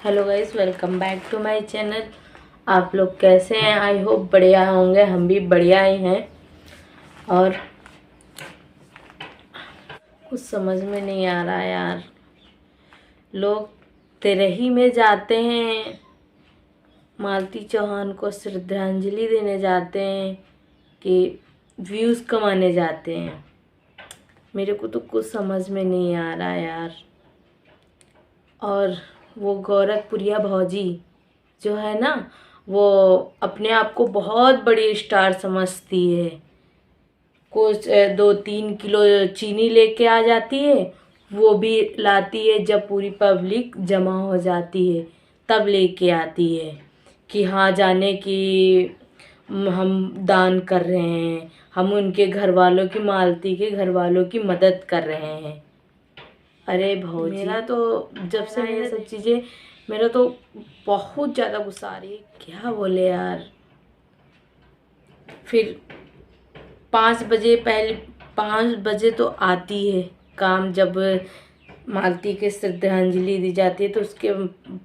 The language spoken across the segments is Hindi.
Hello guys, welcome back to my channel. आप लोग कैसे हैं? आई होप बढ़िया होंगे। हम भी बढ़िया ही हैं। और कुछ समझ में नहीं आ रहा यार, लोग तेरही में जाते हैं, मालती चौहान को श्रद्धांजलि देने जाते हैं कि व्यूज़ कमाने जाते हैं। मेरे को तो कुछ समझ में नहीं आ रहा यार। और वो गोरखपुरिया भौजी जो है ना, वो अपने आप को बहुत बड़ी स्टार समझती है। कुछ 2-3 किलो चीनी लेके आ जाती है, वो भी लाती है जब पूरी पब्लिक जमा हो जाती है, तब लेके आती है कि हाँ जाने कि हम दान कर रहे हैं, हम उनके घर वालों की, मालती के घर वालों की मदद कर रहे हैं। अरे भौजी, मेरा तो जब से ये सब चीज़ें, मेरा तो बहुत ज़्यादा गुस्सा आ रही है। क्या बोले यार। फिर 5 बजे, पहले 5 बजे तो आती है काम, जब मालती के श्रद्धांजलि दी जाती है तो उसके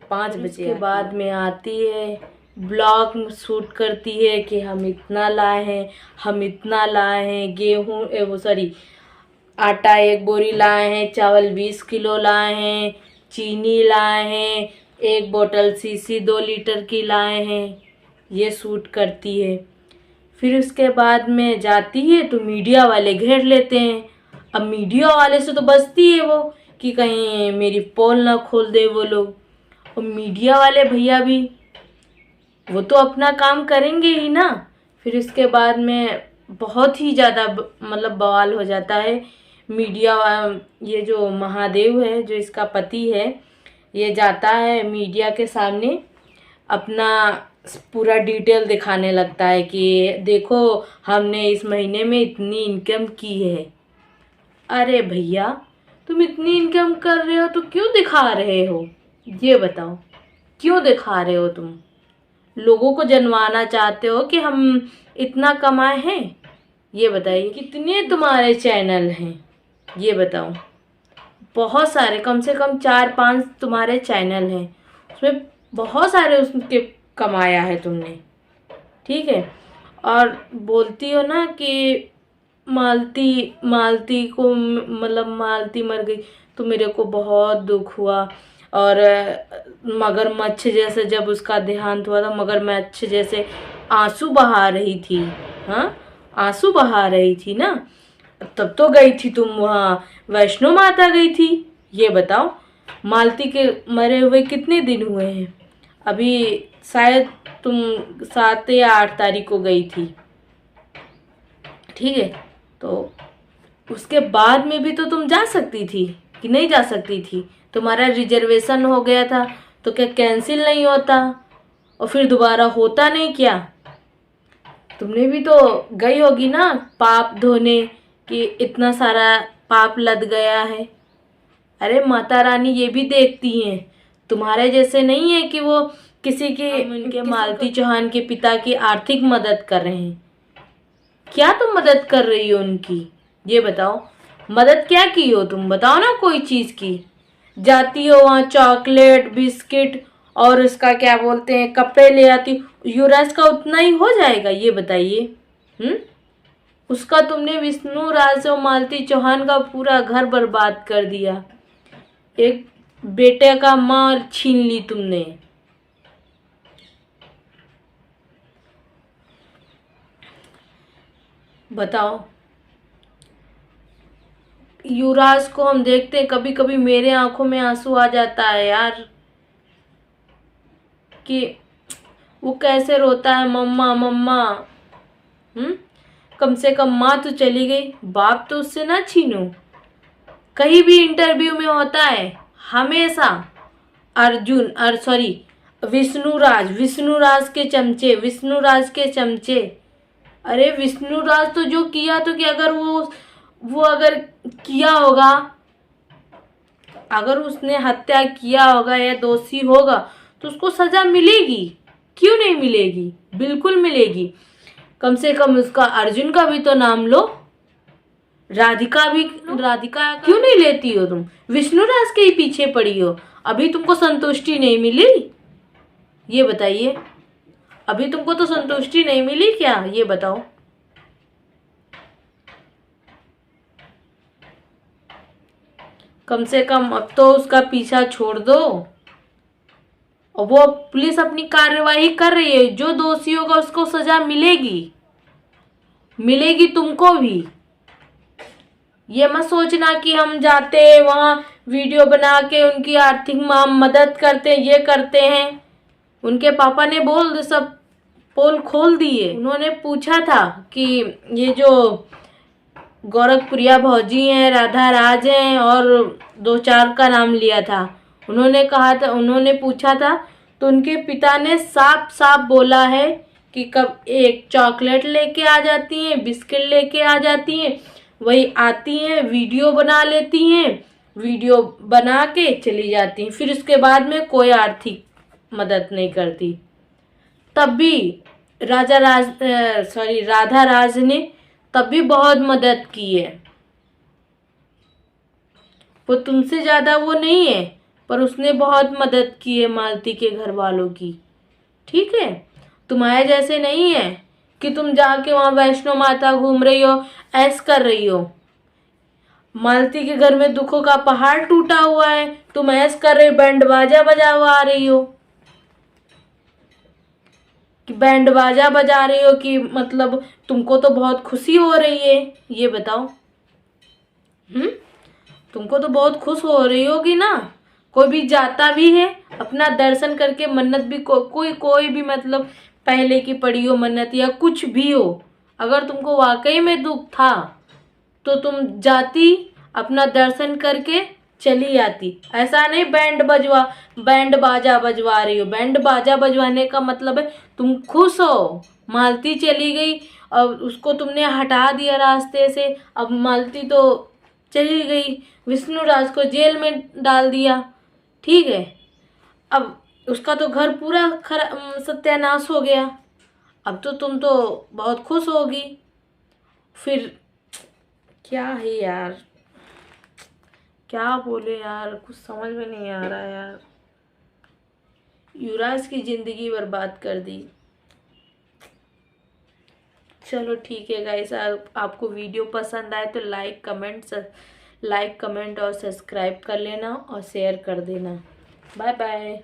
5 बजे के बाद में आती है, ब्लॉग शूट करती है कि हम इतना लाए हैं, हम इतना लाए हैं, गेहूँ वो सॉरी आटा 1 बोरी लाए हैं, चावल 20 किलो लाए हैं, चीनी लाए हैं, 1 बोतल शीशी 2 लीटर की लाए हैं। ये शूट करती है। फिर उसके बाद में जाती है तो मीडिया वाले घेर लेते हैं। अब मीडिया वाले से तो बचती है वो कि कहीं मेरी पोल ना खोल दे वो लोग। और मीडिया वाले भैया भी, वो तो अपना काम करेंगे ही ना। फिर उसके बाद में बहुत ही ज़्यादा मतलब बवाल हो जाता है। मीडिया ये जो महादेव है, जो इसका पति है, ये जाता है मीडिया के सामने, अपना पूरा डिटेल दिखाने लगता है कि देखो हमने इस महीने में इतनी इनकम की है। अरे भैया, तुम इतनी इनकम कर रहे हो तो क्यों दिखा रहे हो? ये बताओ, क्यों दिखा रहे हो? तुम लोगों को जनवाना चाहते हो कि हम इतना कमाए हैं? ये बताइए, कितने तुम्हारे चैनल हैं? ये बताओ। बहुत सारे, कम से कम 4-5 तुम्हारे चैनल हैं, उसमें बहुत सारे उसके कमाया है तुमने, ठीक है। और बोलती हो ना कि मालती मालती को, मतलब मालती मर गई तो मेरे को बहुत दुख हुआ। और मगरमच्छ जैसे जब उसका देहांत हुआ था, मगरमच्छ जैसे आंसू बहा रही थी। हाँ, आंसू बहा रही थी ना। तब तो गई थी तुम वहाँ, वैष्णो माता गई थी। ये बताओ, मालती के मरे हुए कितने दिन हुए हैं? अभी शायद तुम 7 या 8 तारीख को गई थी, ठीक है। तो उसके बाद में भी तो तुम जा सकती थी कि नहीं जा सकती थी? तुम्हारा रिजर्वेशन हो गया था तो क्या कैंसिल नहीं होता? और फिर दोबारा होता नहीं क्या? तुमने भी तो गई होगी ना पाप धोने, कि इतना सारा पाप लद गया है। अरे माता रानी ये भी देखती हैं, तुम्हारे जैसे नहीं है कि वो किसी की, उनके मालती चौहान के पिता की आर्थिक मदद कर रहे हैं। क्या तुम मदद कर रही हो उनकी? ये बताओ, मदद क्या की हो तुम? बताओ ना कोई चीज की। जाती हो वहाँ चॉकलेट बिस्किट और उसका क्या बोलते हैं, कपड़े ले आती हो। युवराज का उतना ही हो जाएगा? ये बताइए। उसका तुमने विष्णु राज और मालती चौहान का पूरा घर बर्बाद कर दिया। एक बेटे का माँ छीन ली तुमने। बताओ। युवराज को हम देखते हैं, कभी कभी मेरे आंखों में आंसू आ जाता है यार, कि वो कैसे रोता है, मम्मा मम्मा। कम से कम माँ तो चली गई, बाप तो उससे ना छीनो। कहीं भी इंटरव्यू में होता है हमेशा अर्जुन और सॉरी विष्णुराज के चमचे, विष्णुराज के चमचे। अरे विष्णुराज तो जो किया, तो कि अगर वो अगर किया होगा, अगर उसने हत्या किया होगा या दोषी होगा तो उसको सजा मिलेगी। क्यों नहीं मिलेगी? बिल्कुल मिलेगी। कम से कम उसका अर्जुन का भी तो नाम लो। राधिका क्यों नहीं लेती हो तुम? विष्णुराज के ही पीछे पड़ी हो। अभी तुमको संतुष्टि नहीं मिली? ये बताइए, अभी तुमको तो संतुष्टि नहीं मिली क्या? ये बताओ। कम से कम अब तो उसका पीछा छोड़ दो। और वो पुलिस अपनी कार्यवाही कर रही है, जो दोषी होगा उसको सजा मिलेगी, मिलेगी तुमको भी। ये मत सोचना कि हम जाते वहां वीडियो बना के उनकी आर्थिक मदद करते हैं, ये करते हैं। उनके पापा ने सब पोल खोल दिए। उन्होंने पूछा था कि ये जो गोरखप्रिया भौजी हैं, राधा राज हैं, और 2-4 का नाम लिया था। उन्होंने कहा था, उन्होंने पूछा था, तो उनके पिता ने साफ साफ बोला है कि कब एक चॉकलेट लेके आ जाती हैं, बिस्किट लेके आ जाती हैं, वही आती हैं, वीडियो बना लेती हैं, वीडियो बना के चली जाती हैं, फिर उसके बाद में कोई आर्थिक मदद नहीं करती। तब भी राधा राज ने तब भी बहुत मदद की है। वो तुमसे ज्यादा वो नहीं है, पर उसने बहुत मदद की है मालती के घर वालों की। ठीक है, तुम्हारे जैसे नहीं है कि तुम जाके वहां वैष्णो माता घूम रही हो, ऐस कर रही हो। मालती के घर में दुखों का पहाड़ टूटा हुआ है, तुम ऐस कर रही हो, बैंड बाजा बजा रही हो कि बैंड बाजा बजा रही हो कि मतलब तुमको तो बहुत खुशी हो रही है। ये बताओ। तुमको तो बहुत खुश हो रही होगी ना। कोई भी जाता भी है अपना दर्शन करके, मन्नत भी कोई भी मतलब पहले की पड़ी हो मन्नत या कुछ भी हो, अगर तुमको वाकई में दुख था तो तुम जाती, अपना दर्शन करके चली आती। ऐसा नहीं बैंड बाजा बजवा रही हो। बैंड बाजा बजवाने का मतलब है तुम खुश हो। मालती चली गई, अब उसको तुमने हटा दिया रास्ते से, अब मालती तो चली गई, विष्णुराज को जेल में डाल दिया। ठीक है, अब उसका तो घर पूरा सत्यानाश हो गया। अब तो तुम तो बहुत खुश होगी। फिर क्या है यार, क्या बोले यार, कुछ समझ में नहीं आ रहा यार। युवराज की जिंदगी बर्बाद कर दी। चलो ठीक है गाइस, आपको वीडियो पसंद आए तो लाइक कमेंट और सब्सक्राइब कर लेना और शेयर कर देना। Bye bye.